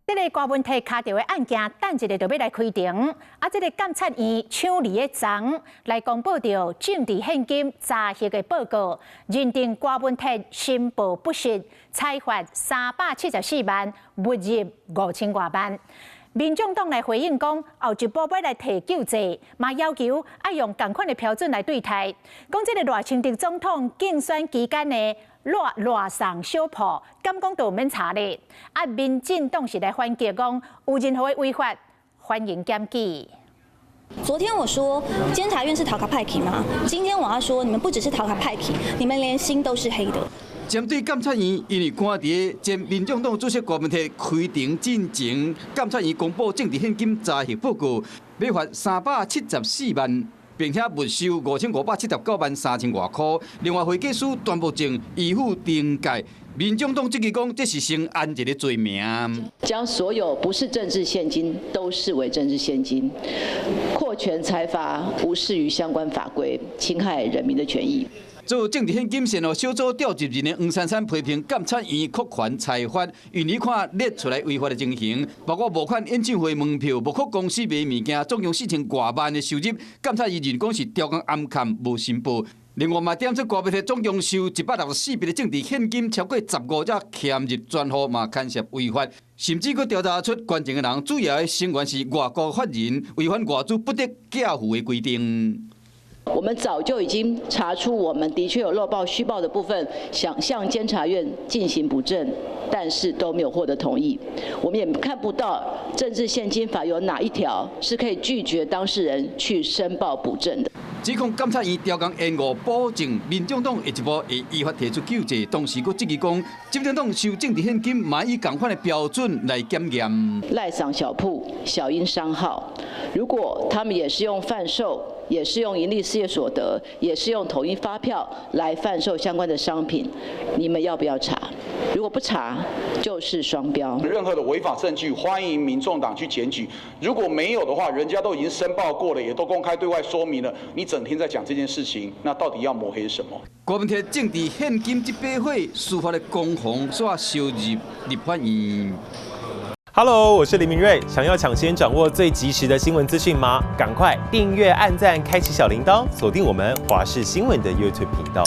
这个高问题卡掉的案件，等一下就要来开庭。这个监察院抢离的昨来公布到政治现金诈骗的报告，认定高问题申报不实，裁罚374万，没入5000多万。民众党来回应讲，后一步要来提救济，嘛要求要用同款的标准来对待。讲这个赖清德总统竞选期间的赖送小铺，敢讲都免查咧。民进党是来反击讲，有任何的违法，欢迎检举。昨天我说监察院是讨卡派系吗？今天我要说，你们不只是讨卡派系，你们连心都是黑的。针对监察院因为看到前民众党主席郭文摕开庭进前，监察院公布政治现金诈骗报告，要罚374万，并且没收5579万3000多块。另外，会计师段博正依附定价。民众党质疑讲，这是成案一个罪名，将所有不是政治现金都视为政治现金，扩权财阀，无视于相关法规，侵害人民的权益。做政治现金线小组调集人的黄珊珊批评监察院扩权裁罚，因你看列出来违法的情形，包括募款演唱会门票、募款公司卖物件，总共4000多万的收入，监察院认讲是调工暗砍无申报。另外嘛，点出郭文摕总共收164笔的政治现金，超过15只欠入专户嘛，牵涉违法，甚至佫调查出关键的人主要的成员是外国法人，违反外资不得缴付的规定。我们早就已经查出，我们的确有漏报虚报的部分，想向监察院进行补正，但是都没有获得同意。我们也看不到政治现金法有哪一条是可以拒绝当事人去申报补正的。指控监察院调工延误保证，民众党下一步会依法提出救济，同时佫质疑讲，执政党收政治现金嘛以同款的标准来检验。赖赏小铺、小英商号，如果他们也是用贩售，也是用营利事业所得，也是用统一发票来贩售相关的商品，你们要不要查？如果不查，就是双标。任何的违法证据，欢迎民众党去检举。如果没有的话，人家都已经申报过了，也都公开对外说明了。你整天在讲这件事情，那到底要抹黑什么？郭文摕政治现金一笔会，司法的攻防所收入立法院。Hello， 我是林明瑞。想要抢先掌握最及时的新闻资讯吗？赶快订阅、按赞、开启小铃铛，锁定我们华视新闻的 YouTube 频道。